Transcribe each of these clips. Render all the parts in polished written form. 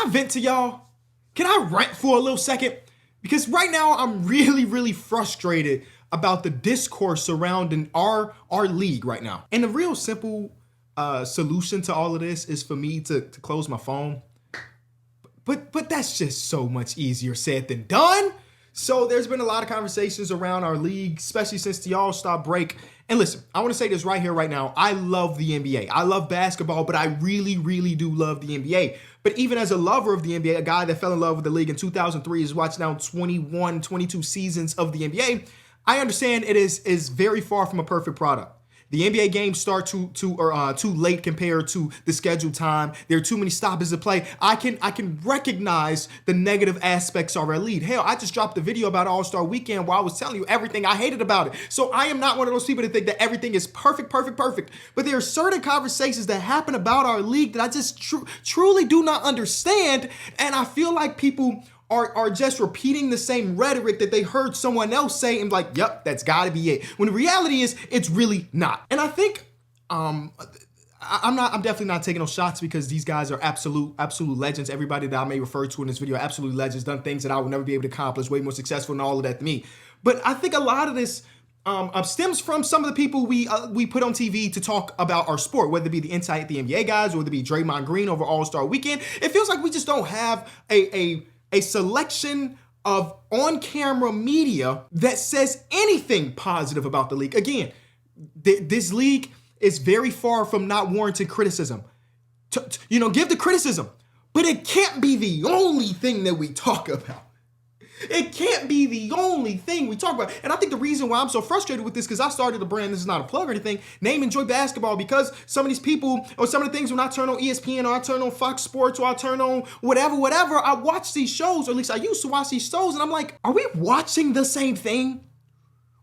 I vent to y'all? Can I rant for a little second? Because right now I'm really frustrated about the discourse surrounding our league right now. And the real simple solution to all of this is for me to close my phone. But that's just so much easier said than done. So there's been a lot of conversations around our league, especially since the All-Star break. And listen, I want to say this right here, right now. I love the NBA. I love basketball, but I really do love the NBA. But even as a lover of the NBA, a guy that fell in love with the league in 2003, has watched now 21, 22 seasons of the NBA, I understand it is very far from a perfect product. The NBA games start too late compared to the scheduled time. There are too many stoppages to play. I can recognize the negative aspects of our league. Hell, I just dropped a video about All-Star Weekend where I was telling you everything I hated about it. So I am not one of those people that think that everything is perfect. But there are certain conversations that happen about our league that I just truly do not understand. And I feel like people are just repeating the same rhetoric that they heard someone else say and like, yep, that's gotta be it. When the reality is, it's really not. And I think I'm definitely not taking those shots because these guys are absolute legends. Everybody that I may refer to in this video are absolute legends, done things that I would never be able to accomplish, way more successful and all of that than me. But I think a lot of this stems from some of the people we put on TV to talk about our sport, whether it be the Insight the NBA guys, or whether it be Draymond Green over All-Star Weekend. It feels like we just don't have a selection of on-camera media that says anything positive about the league. Again, this league is very far from not warranting criticism. Give the criticism, but it can't be the only thing that we talk about. It can't be the only thing we talk about. And I think the reason why I'm so frustrated with this, because I started a brand, this is not a plug or anything, Name Enjoy Basketball, because some of these people, or some of the things when I turn on ESPN, or I turn on Fox Sports, or I turn on whatever, I watch these shows, or at least I used to watch these shows, and I'm like, are we watching the same thing?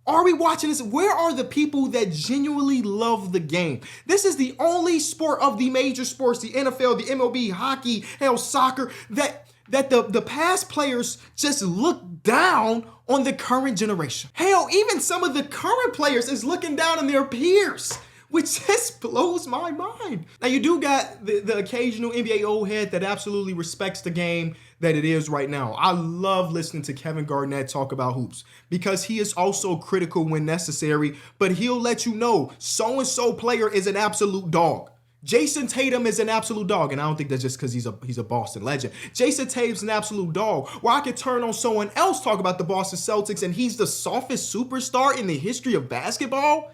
Are we watching this? Where are the people that genuinely love the game? This is the only sport of the major sports, the NFL, the MLB, hockey, hell, soccer, that the past players just look down on the current generation. Hell, even some of the current players is looking down on their peers, which just blows my mind. Now, you do got the occasional NBA old head that absolutely respects the game that it is right now. I love listening to Kevin Garnett talk about hoops because he is also critical when necessary, but he'll let you know so-and-so player is an absolute dog. Jason Tatum is an absolute dog, and I don't think that's just because he's a Boston legend. Jason Tatum's an absolute dog. Where I could turn on someone else talk about the Boston Celtics, and he's the softest superstar in the history of basketball.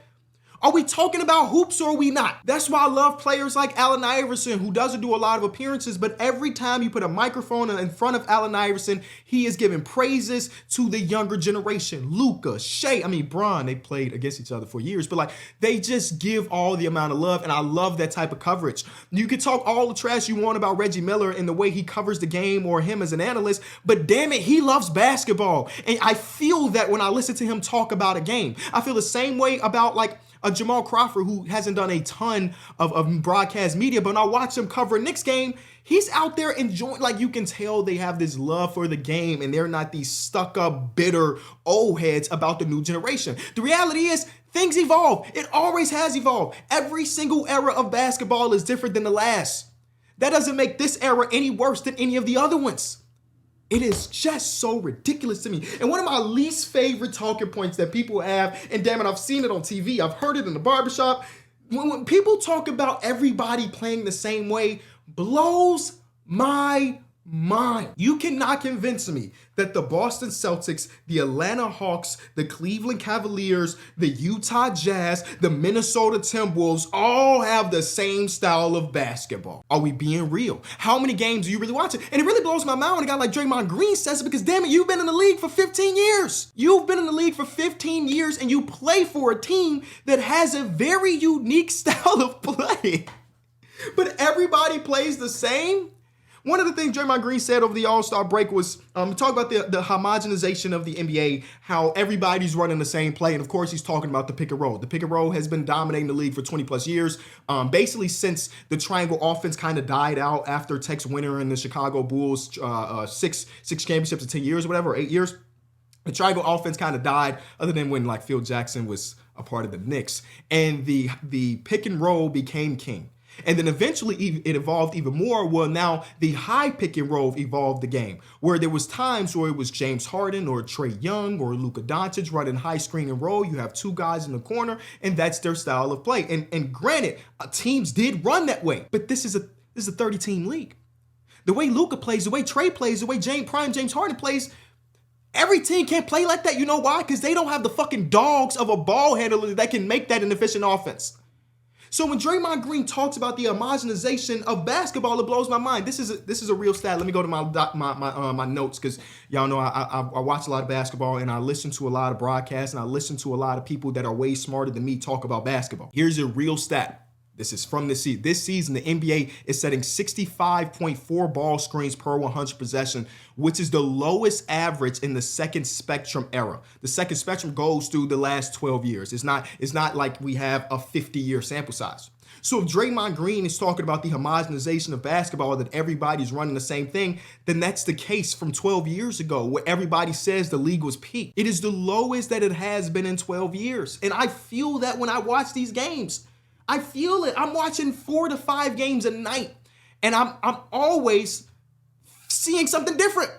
Are we talking about hoops or are we not? That's why I love players like Allen Iverson, who doesn't do a lot of appearances, but every time you put a microphone in front of Allen Iverson, he is giving praises to the younger generation. Luka, Shea, Bron, they played against each other for years, but like they just give all the amount of love, and I love that type of coverage. You can talk all the trash you want about Reggie Miller and the way he covers the game or him as an analyst, but damn it, he loves basketball. And I feel that when I listen to him talk about a game. I feel the same way about like a Jamal Crawford, who hasn't done a ton of broadcast media, but when I watch him cover a Knicks game, he's out there enjoying, like you can tell they have this love for the game and they're not these stuck up, bitter old heads about the new generation. The reality is things evolve. It always has evolved. Every single era of basketball is different than the last. That doesn't make this era any worse than any of the other ones. It is just so ridiculous to me. And one of my least favorite talking points that people have, and damn it, I've seen it on TV, I've heard it in the barbershop, when people talk about everybody playing the same way, blows my mind. You cannot convince me that the Boston Celtics, the Atlanta Hawks, the Cleveland Cavaliers, the Utah Jazz, the Minnesota Timberwolves all have the same style of basketball. Are we being real? How many games are you really watching? And it really blows my mind when a guy like Draymond Green says it, because damn it, you've been in the league for 15 years. You've been in the league for 15 years and you play for a team that has a very unique style of play. But everybody plays the same. One of the things Draymond Green said over the All-Star break was talk about the homogenization of the NBA, how everybody's running the same play. And of course, he's talking about the pick and roll. The pick and roll has been dominating the league for 20 plus years, basically since the triangle offense kind of died out after Tex Winter and the Chicago Bulls, six championships in 10 years or whatever, or 8 years. The triangle offense kind of died, other than when like Phil Jackson was a part of the Knicks. And the pick and roll became king. And then eventually it evolved even more. Well, now the high pick and roll evolved the game, where there was times where it was James Harden or Trae Young or Luka Doncic running high screen and roll. You have two guys in the corner, and that's their style of play. And granted, teams did run that way, but this is a 30-team league. The way Luka plays, the way Trae plays, the way James Harden plays, every team can't play like that. You know why? Because they don't have the fucking dogs of a ball handler that can make that an efficient offense. So when Draymond Green talks about the homogenization of basketball, it blows my mind. This is a real stat. Let me go to my notes, because y'all know I watch a lot of basketball, and I listen to a lot of broadcasts, and I listen to a lot of people that are way smarter than me talk about basketball. Here's a real stat. This is from this season. This season, the NBA is setting 65.4 ball screens per 100 possession, which is the lowest average in the second spectrum era. The second spectrum goes through the last 12 years. It's not like we have a 50-year sample size. So if Draymond Green is talking about the homogenization of basketball, that everybody's running the same thing, then that's the case from 12 years ago, where everybody says the league was peak. It is the lowest that it has been in 12 years. And I feel that when I watch these games. I feel it. I'm watching 4 to 5 games a night, and I'm always seeing something different.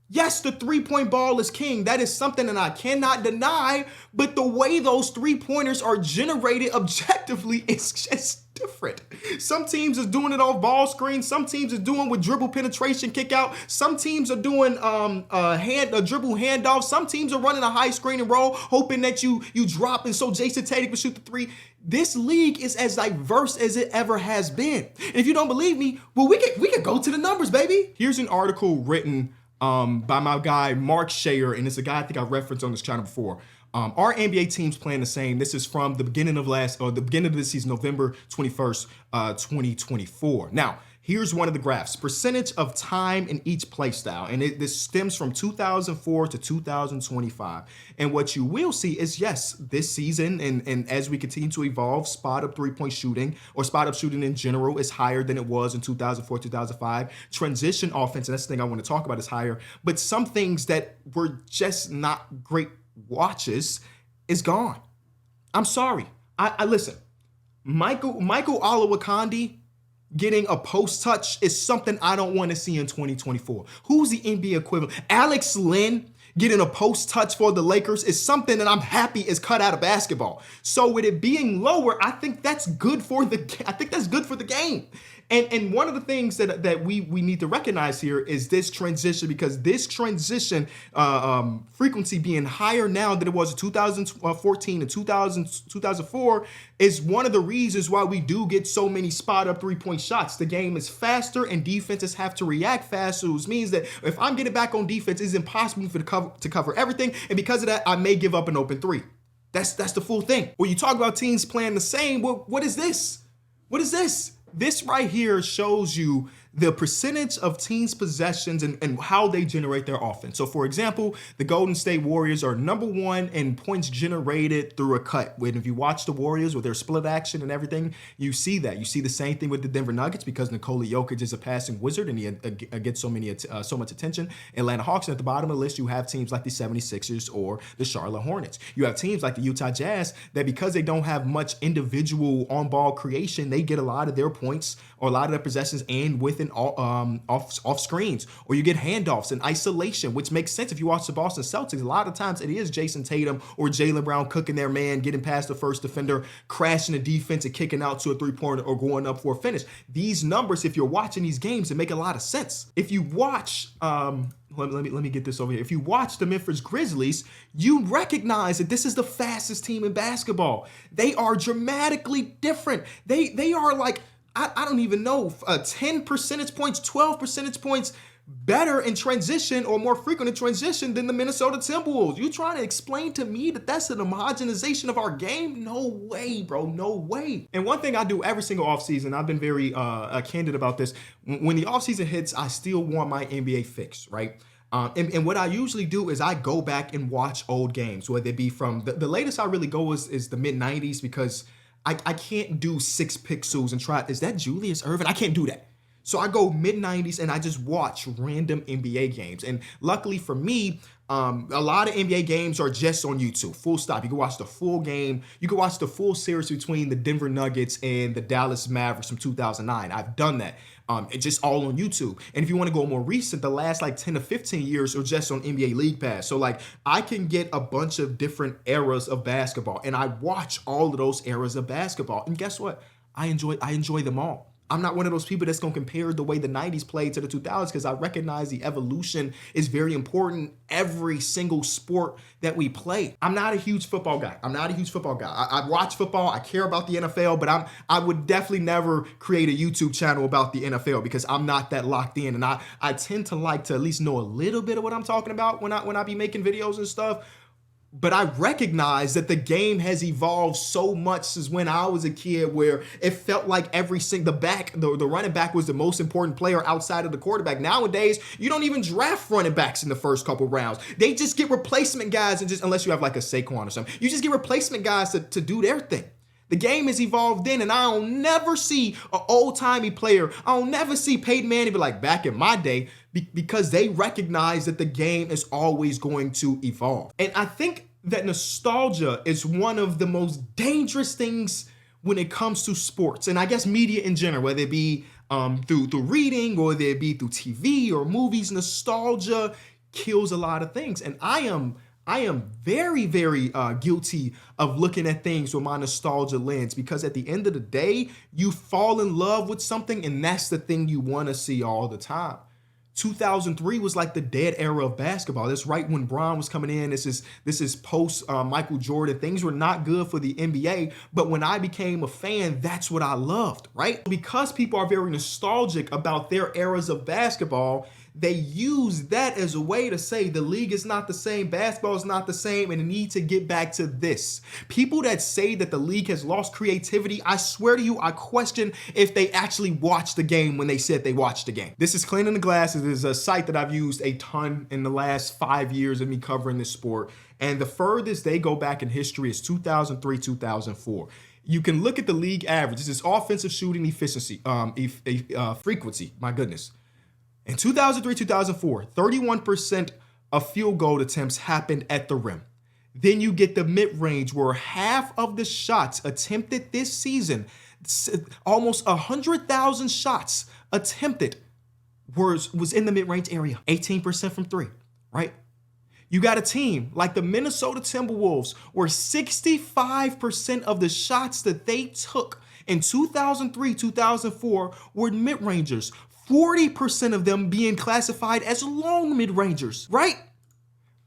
Yes, the three-point ball is king. That is something that I cannot deny, but the way those three-pointers are generated objectively is just different. Some teams are doing it off ball screen. Some teams are doing with dribble penetration kick out. Some teams are doing a dribble handoff. Some teams are running a high screen and roll, hoping that you drop, and so Jason Tatum can shoot the three. This league is as diverse as it ever has been. And if you don't believe me, well, we could go to the numbers, baby. Here's an article written by my guy Mark Shayer, and it's a guy I think I've referenced on this channel before. Our NBA teams playing the same. This is from the beginning of this season, November 21st, 2024. Now, here's one of the graphs: percentage of time in each play style. And this stems from 2004 to 2025. And what you will see is, yes, this season, and as we continue to evolve, spot up three-point shooting, or spot up shooting in general, is higher than it was in 2004, 2005. Transition offense, and that's the thing I want to talk about, is higher. But some things that were just not great watches is gone. I'm sorry. I listen. Michael Olowokandi getting a post touch is something I don't want to see in 2024. Who's the NBA equivalent? Alex Len getting a post touch for the Lakers is something that I'm happy is cut out of basketball. So with it being lower, I think that's good for the game. And one of the things that we need to recognize here is this transition, because this transition frequency being higher now than it was in 2014 and 2004 is one of the reasons why we do get so many spot up three-point shots. The game is faster and defenses have to react faster, which means that if I'm getting back on defense, it's impossible for to cover everything. And because of that, I may give up an open three. That's the full thing. When you talk about teams playing the same, what is this? What is this? This right here shows you the percentage of teams' possessions and how they generate their offense. So, for example, the Golden State Warriors are number one in points generated through a cut. When if you watch the Warriors with their split action and everything, you see that. You see the same thing with the Denver Nuggets, because Nikola Jokic is a passing wizard and he gets so much attention. Atlanta Hawks, and at the bottom of the list, you have teams like the 76ers or the Charlotte Hornets. You have teams like the Utah Jazz that, because they don't have much individual on-ball creation, they get a lot of their points or a lot of their possessions and within off screens, or you get handoffs and isolation, which makes sense if you watch the Boston Celtics. A lot of times it is Jason Tatum or Jaylen Brown cooking their man, getting past the first defender, crashing the defense and kicking out to a three-pointer or going up for a finish. These numbers, if you're watching these games, it make a lot of sense. If you watch let me get this over here. If you watch the Memphis Grizzlies, you recognize that this is the fastest team in basketball. They are dramatically different. They are like, I don't even know, 10 percentage points, 12 percentage points better in transition or more frequent in transition than the Minnesota Timberwolves. You trying to explain to me that that's an homogenization of our game? No way, bro. No way. And one thing I do every single offseason, I've been very candid about this. When the offseason hits, I still want my NBA fix, right? And what I usually do is I go back and watch old games, whether it be from the latest I really go is the mid-90s, because I can't do 6 pixels and try, is that Julius Erving? I can't do that. So I go mid-90s and I just watch random NBA games. And luckily for me, A lot of NBA games are just on YouTube, full stop. You can watch the full game. You can watch the full series between the Denver Nuggets and the Dallas Mavericks from 2009. I've done that. It's just all on YouTube. And if you want to go more recent, the last like 10 to 15 years are just on NBA League Pass. So like I can get a bunch of different eras of basketball, and I watch all of those eras of basketball. And guess what? I enjoy them all. I'm not one of those people that's going to compare the way the 90s played to the 2000s, because I recognize the evolution is very important every single sport that we play. I'm not a huge football guy. I watch football. I care about the NFL, but I would definitely never create a YouTube channel about the NFL because I'm not that locked in. And I tend to like to at least know a little bit of what I'm talking about when I be making videos and stuff. But I recognize that the game has evolved so much since when I was a kid, where it felt like the running back was the most important player outside of the quarterback. Nowadays, you don't even draft running backs in the first couple rounds. They just get replacement guys, and just unless you have like a Saquon or something, you just get replacement guys to do their thing. The game has evolved in, and I'll never see an old-timey player. I'll never see Peyton Manning be like, back in my day, because they recognize that the game is always going to evolve. And I think that nostalgia is one of the most dangerous things when it comes to sports, and I guess media in general, whether it be through reading or whether it be through TV or movies. Nostalgia kills a lot of things, and I am very, very guilty of looking at things with my nostalgia lens, because at the end of the day, you fall in love with something, and that's the thing you want to see all the time. 2003 was like the dead era of basketball. That's right when Bron was coming in. This is post Michael Jordan. Things were not good for the NBA, but when I became a fan, that's what I loved, right? Because people are very nostalgic about their eras of basketball, they use that as a way to say the league is not the same, basketball is not the same, and they need to get back to this. People that say that the league has lost creativity, I swear to you, I question if they actually watched the game when they said they watched the game. This is Cleaning the Glasses. It is a site that I've used a ton in the last 5 years of me covering this sport, and the furthest they go back in history is 2003, 2004. You can look at the league average. This is offensive shooting efficiency, frequency, my goodness. In 2003, 2004, 31% of field goal attempts happened at the rim. Then you get the mid-range, where half of the shots attempted this season, almost 100,000 shots attempted, was in the mid-range area. 18% from three, right? You got a team like the Minnesota Timberwolves, where 65% of the shots that they took in 2003, 2004 were mid-rangers. 40% of them being classified as long mid-rangers, right?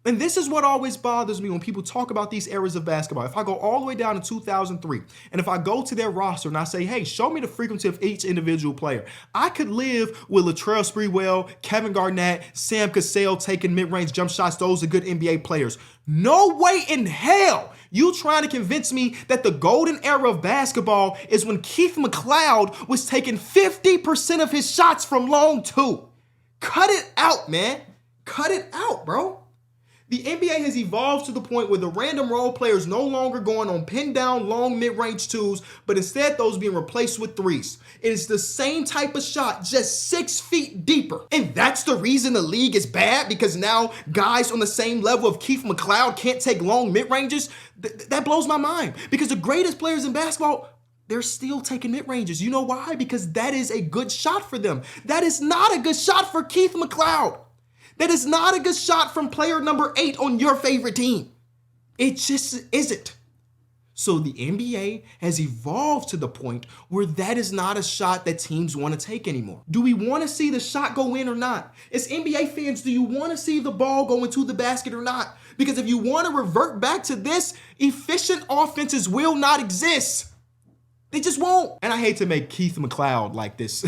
And this is what always bothers me when people talk about these eras of basketball. If I go all the way down to 2003, and if I go to their roster and I say, hey, show me the frequency of each individual player, I could live with Latrell Sprewell, Kevin Garnett, Sam Cassell taking mid-range jump shots. Those are good NBA players. No way in hell you trying to convince me that the golden era of basketball is when Keith McLeod was taking 50% of his shots from long two. Cut it out, man. Cut it out, bro. The NBA has evolved to the point where the random role players no longer going on pin down long mid-range twos, but instead those being replaced with threes. It is the same type of shot, just 6 feet deeper. And that's the reason the league is bad, because now guys on the same level of Keith McLeod can't take long mid-ranges. That blows my mind, because the greatest players in basketball, they're still taking mid-ranges. You know why? Because that is a good shot for them. That is not a good shot for Keith McLeod. That is not a good shot from player number 8 on your favorite team. It just isn't. So the NBA has evolved to the point where that is not a shot that teams want to take anymore. Do we want to see the shot go in or not? As NBA fans, do you want to see the ball go into the basket or not? Because if you want to revert back to this, efficient offenses will not exist. They just won't. And I hate to make Keith McLeod like this,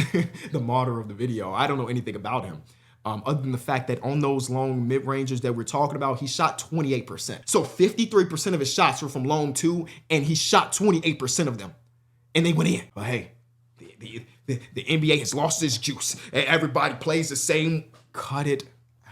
the martyr of the video. I don't know anything about him. Other than the fact that on those long mid-rangers that we're talking about, he shot 28%. So 53% of his shots were from long two, and he shot 28% of them. And they went in. But hey, the NBA has lost its juice. Everybody plays the same. Cut it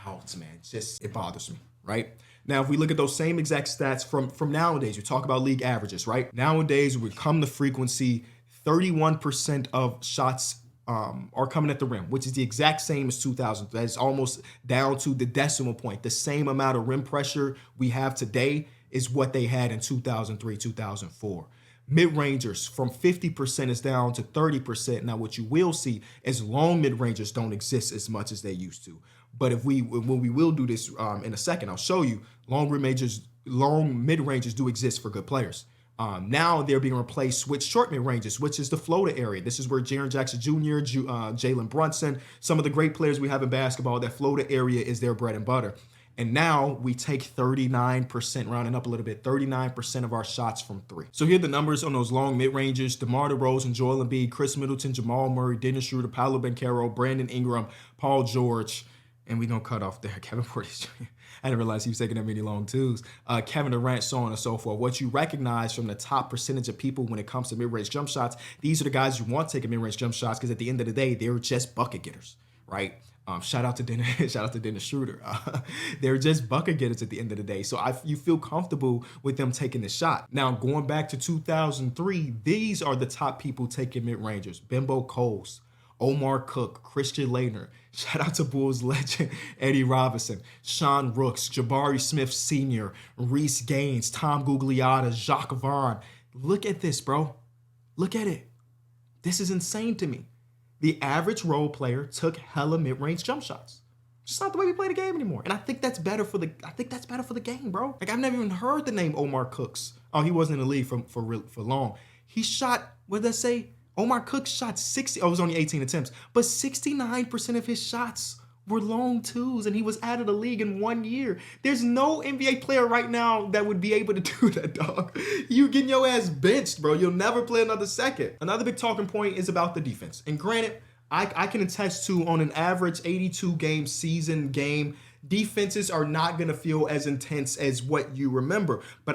out, man. It bothers me, right? Now, if we look at those same exact stats from nowadays, you talk about league averages, right? Nowadays, we come to frequency, 31% of shots are coming at the rim, which is the exact same as 2000. That's almost down to the decimal point. The same amount of rim pressure we have today is what they had in 2003, 2004. Mid-rangers from 50% is down to 30%. Now, what you will see is long mid-rangers don't exist as much as they used to. But when we will do this in a second, I'll show you long mid-rangers do exist for good players. Now they're being replaced with short mid-ranges, which is the floater area. This is where Jaren Jackson Jr., Jalen Brunson, some of the great players we have in basketball, that floater area is their bread and butter. And now we take 39%, rounding up a little bit, 39% of our shots from three. So here are the numbers on those long mid-ranges: DeMar DeRozan, Joel Embiid, Chris Middleton, Jamal Murray, Dennis Schroeder, Paolo Banchero, Brandon Ingram, Paul George, and we're going to cut off there, Kevin Porter Jr. I didn't realize he was taking that many long twos. Kevin Durant, so on and so forth. What you recognize from the top percentage of people when it comes to mid-range jump shots, these are the guys you want taking mid-range jump shots because at the end of the day, they're just bucket getters, right? Shout out to Dennis Schroeder. They're just bucket getters at the end of the day. So you feel comfortable with them taking the shot. Now, going back to 2003, these are the top people taking mid-rangers: Bimbo Coles, Omar Cook, Christian Laettner. Shout out to Bulls legend Eddie Robinson, Sean Rooks, Jabari Smith Sr., Reese Gaines, Tom Gugliotta, Jacques Vaughn. Look at this, bro. Look at it. This is insane to me. The average role player took hella mid-range jump shots. It's just not the way we play the game anymore. And I think that's better for the game, bro. Like, I've never even heard the name Omar Cooks. Oh, he wasn't in the league for long. He shot, what did I say? Omar Cook shot 60, it was only 18 attempts, but 69% of his shots were long twos, and he was out of the league in 1 year. There's no NBA player right now that would be able to do that, dog. You getting your ass benched, bro. You'll never play another second. Another big talking point is about the defense. And granted, I can attest to, on an average 82-game season game, defenses are not going to feel as intense as what you remember. But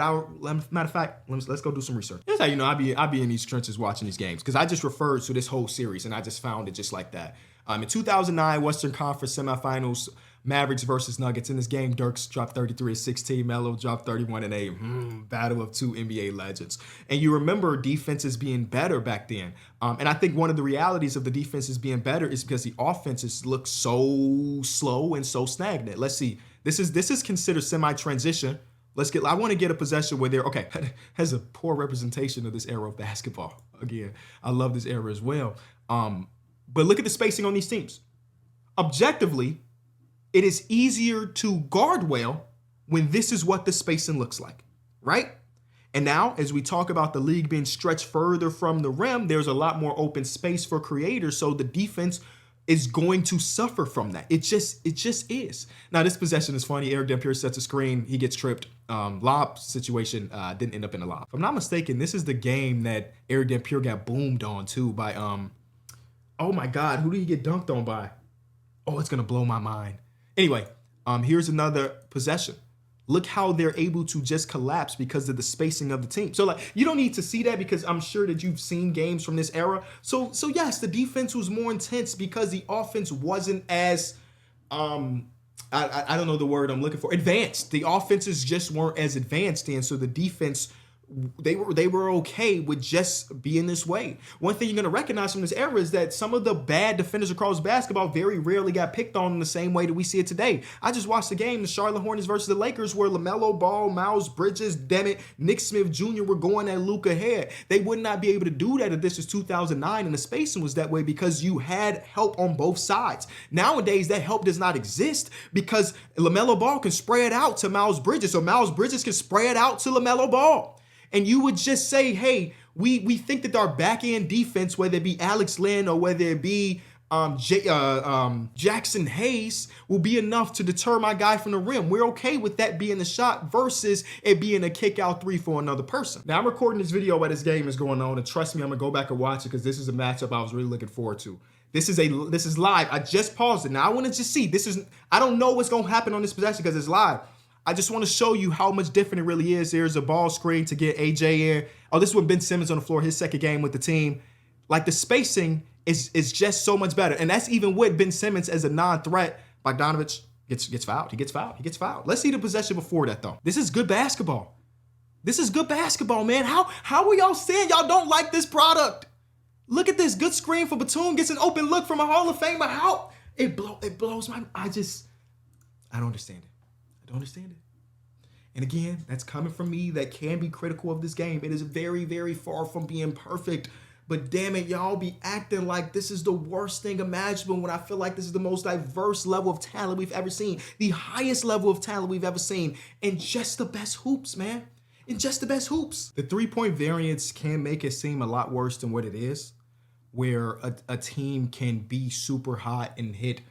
matter of fact, let's go do some research. Here's how you know I be in these trenches watching these games, because I just referred to this whole series and I just found it just like that. In 2009 Western Conference semifinals, Mavericks versus Nuggets. In this game, Dirks dropped 33 at 16, Melo dropped 31 at 8. Battle of two NBA legends. And you remember defenses being better back then. And I think one of the realities of the defenses being better is because the offenses look so slow and so stagnant. Let's see. This is considered semi-transition. I want to get a possession where they're, has a poor representation of this era of basketball. Again, I love this era as well. But look at the spacing on these teams. Objectively, it is easier to guard well when this is what the spacing looks like, right? And now, as we talk about the league being stretched further from the rim, there's a lot more open space for creators, so the defense is going to suffer from that. It just is. Now, this possession is funny. Eric Dampier sets a screen. He gets tripped. Lob situation didn't end up in a lob. If I'm not mistaken, this is the game that Eric Dampier got boomed on, too, by, oh, my God, who did he get dunked on by? Oh, it's going to blow my mind. Anyway, here's another possession. Look how they're able to just collapse because of the spacing of the team. So, you don't need to see that because I'm sure that you've seen games from this era. So yes, the defense was more intense because the offense wasn't as, I don't know the word I'm looking for, advanced. The offenses just weren't as advanced, and so the defense, they were okay with just being this way. One thing you're going to recognize from this era is that some of the bad defenders across basketball very rarely got picked on in the same way that we see it today. I just watched the game, the Charlotte Hornets versus the Lakers, where LaMelo Ball, Miles Bridges, Nick Smith Jr. were going at Luka head. They would not be able to do that if this was 2009 and the spacing was that way because you had help on both sides. Nowadays, that help does not exist because LaMelo Ball can spray it out to Miles Bridges, or Miles Bridges can spray it out to LaMelo Ball. And you would just say, hey, we think that our back-end defense, whether it be Alex Len or whether it be Jackson Hayes, will be enough to deter my guy from the rim. We're okay with that being the shot versus it being a kick-out three for another person. Now, I'm recording this video while this game is going on, and trust me, I'm going to go back and watch it because this is a matchup I was really looking forward to. This is live. I just paused it. Now, I want to just see. I don't know what's going to happen on this possession because it's live. I just want to show you how much different it really is. There's a ball screen to get AJ in. Oh, this is with Ben Simmons on the floor, his second game with the team. Like, the spacing is just so much better. And that's even with Ben Simmons as a non-threat. Bogdanovich gets fouled. He gets fouled. Let's see the possession before that, though. This is good basketball. This is good basketball, man. How are y'all saying y'all don't like this product? Look at this. Good screen for Batum. Gets an open look from a Hall of Famer. How? It blows my... I don't understand it. I don't understand it. And again, that's coming from me that can be critical of this game. It is very, very far from being perfect. But damn it, y'all be acting like this is the worst thing imaginable when I feel like this is the most diverse level of talent we've ever seen. The highest level of talent we've ever seen. And just the best hoops, man. And just the best hoops. The three-point variance can make it seem a lot worse than what it is, where a team can be super hot and hit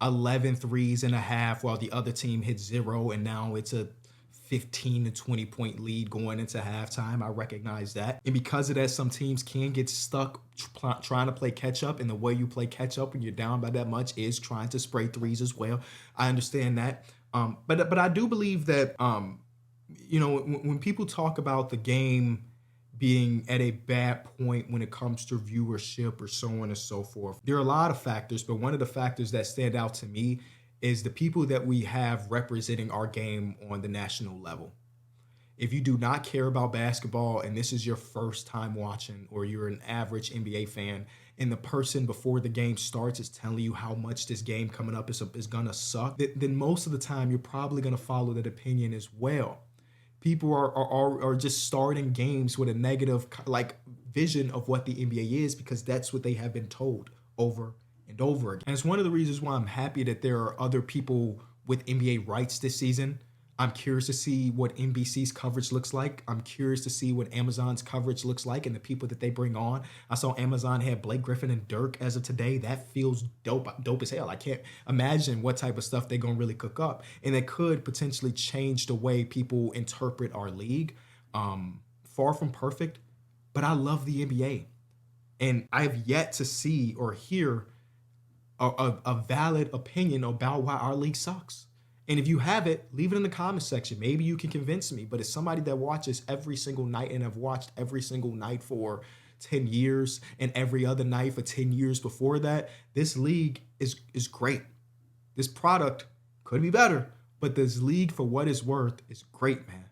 11 threes and a half while the other team hits 0, and now it's a 15 to 20 point lead going into halftime. I recognize that. And because of that, some teams can get stuck trying to play catch up. And the way you play catch up when you're down by that much is trying to spray threes as well. I understand that. But I do believe that, when people talk about the game being at a bad point when it comes to viewership or so on and so forth, there are a lot of factors, but one of the factors that stand out to me is the people that we have representing our game on the national level. If you do not care about basketball and this is your first time watching, or you're an average NBA fan, and the person before the game starts is telling you how much this game coming up is gonna suck, then most of the time you're probably gonna follow that opinion as well. People are just starting games with a negative vision of what the NBA is because that's what they have been told over and over again. And it's one of the reasons why I'm happy that there are other people with NBA rights this season. I'm curious to see what NBC's coverage looks like. I'm curious to see what Amazon's coverage looks like and the people that they bring on. I saw Amazon had Blake Griffin and Dirk as of today. That feels dope as hell. I can't imagine what type of stuff they're gonna really cook up. And it could potentially change the way people interpret our league. Far from perfect, but I love the NBA. And I've yet to see or hear a valid opinion about why our league sucks. And if you have it, leave it in the comments section. Maybe you can convince me. But as somebody that watches every single night and have watched every single night for 10 years and every other night for 10 years before that, this league is great. This product could be better, but this league, for what it's worth, is great, man.